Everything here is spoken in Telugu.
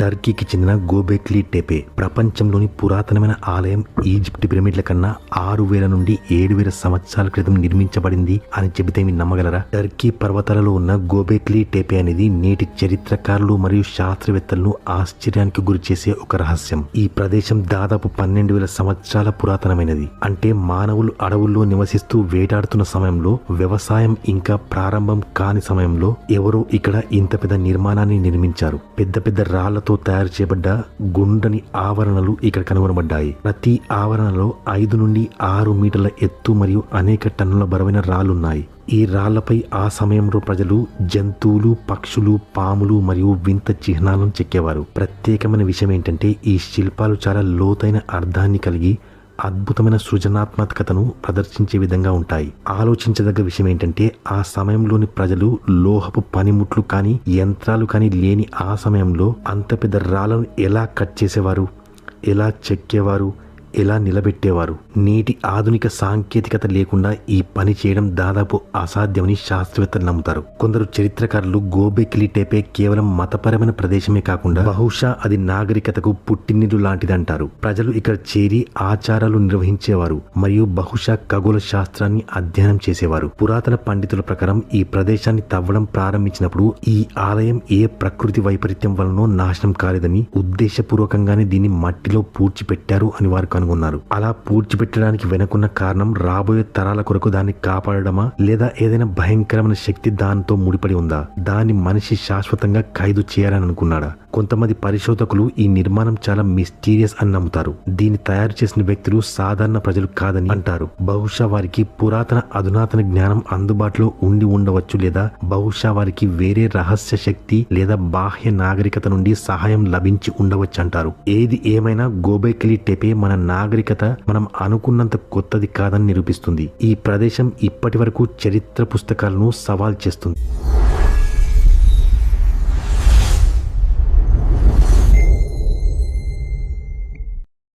టర్కీకి చెందిన గోబెక్లీ టెపే ప్రపంచంలోని పురాతనమైన ఆలయం. ఈజిప్ట్ పిరమిడ్ల కన్నా 6000 నుండి 7000 సంవత్సరాల క్రితం నిర్మించబడింది అని చెబితే మీరు నమ్మగలరా? టర్కీ పర్వతాలలో ఉన్న గోబెక్లీ టెపే అనేది నేటి చరిత్రకారులు మరియు శాస్త్రవేత్తలను ఆశ్చర్యానికి గురిచేసే ఒక రహస్యం. ఈ ప్రదేశం దాదాపు 12,000 సంవత్సరాల పురాతనమైనది. అంటే మానవులు అడవుల్లో నివసిస్తూ వేటాడుతున్న సమయంలో, వ్యవసాయం ఇంకా ప్రారంభం కాని సమయంలో ఎవరో ఇక్కడ ఇంత పెద్ద నిర్మాణాన్ని నిర్మించారు. పెద్ద పెద్ద రాళ్లతో తయారు చేయబడ్డ గుండ్రని ఆవరణలు ఇక్కడ కనుగొనబడ్డాయి. ప్రతి ఆవరణలో 5 నుండి 6 మీటర్ల ఎత్తు మరియు అనేక టన్నుల బరువైన రాళ్లున్నాయి. ఈ రాళ్లపై ఆ సమయంలో ప్రజలు జంతువులు, పక్షులు, పాములు మరియు వింత చిహ్నాలను చెక్కేవారు. ప్రత్యేకమైన విషయం ఏంటంటే ఈ శిల్పాలు చాలా లోతైన అర్థాన్ని కలిగి అద్భుతమైన సృజనాత్మకతను ప్రదర్శించే విధంగా ఉంటాయి. ఆలోచించదగ్గ విషయం ఏంటంటే ఆ సమయంలోని ప్రజలు లోహపు పనిముట్లు కానీ యంత్రాలు కానీ లేని ఆ సమయంలో అంత పెద్ద రాళ్లను ఎలా కట్ చేసేవారు, ఎలా చెక్కేవారు, ఎలా నిలబెట్టేవారు? నేటి ఆధునిక సాంకేతికత లేకుండా ఈ పని చేయడం దాదాపు అసాధ్యమని శాస్త్రవేత్తలు నమ్ముతారు. కొందరు చరిత్రకారులు గోబెక్లీ టెపే కేవలం మతపరమైన ప్రదేశమే కాకుండా బహుశా అది నాగరికతకు పుట్టినిల్లు లాంటిదంటారు. ప్రజలు ఇక్కడ చేరి ఆచారాలు నిర్వహించేవారు మరియు బహుశా ఖగోళ శాస్త్రాన్ని అధ్యయనం చేసేవారు. పురాతన పండితుల ప్రకారం ఈ ప్రదేశాన్ని తవ్వడం ప్రారంభించినప్పుడు ఈ ఆలయం ఏ ప్రకృతి వైపరీత్యం వలనో నాశనం కాలేదని ఉద్దేశపూర్వకంగానే దీన్ని మట్టిలో పూడ్చిపెట్టారు అని వారు కనుగొన్నారు. అలా పూడ్చిపెట్టడానికి వెనుకున్న కారణం రాబోయే తరాల కొరకు దాన్ని కాపాడడమా లేదా ఏదైనా భయంకరమైన శక్తి దానితో ముడిపడి ఉందా? దాన్ని మనిషి శాశ్వతంగా ఖైదు చేయాలని అనుకున్నాడా? కొంతమంది పరిశోధకులు ఈ నిర్మాణం చాలా మిస్టీరియస్ అని నమ్ముతారు. దీన్ని తయారు చేసిన వ్యక్తులు సాధారణ ప్రజలు కాదని అంటారు. బహుశా వారికి పురాతన అధునాతన జ్ఞానం అందుబాటులో ఉండి ఉండవచ్చు, లేదా బహుశా వారికి వేరే రహస్య శక్తి లేదా బాహ్య నాగరికత నుండి సహాయం లభించి ఉండవచ్చు అంటారు. ఏది ఏమైనా గోబెక్లీ టెపే మన నాగరికత మనం అనుకున్నంత కొత్తది కాదని నిరూపిస్తుంది. ఈ ప్రదేశం ఇప్పటి వరకు చరిత్ర పుస్తకాలను సవాల్ చేస్తుంది.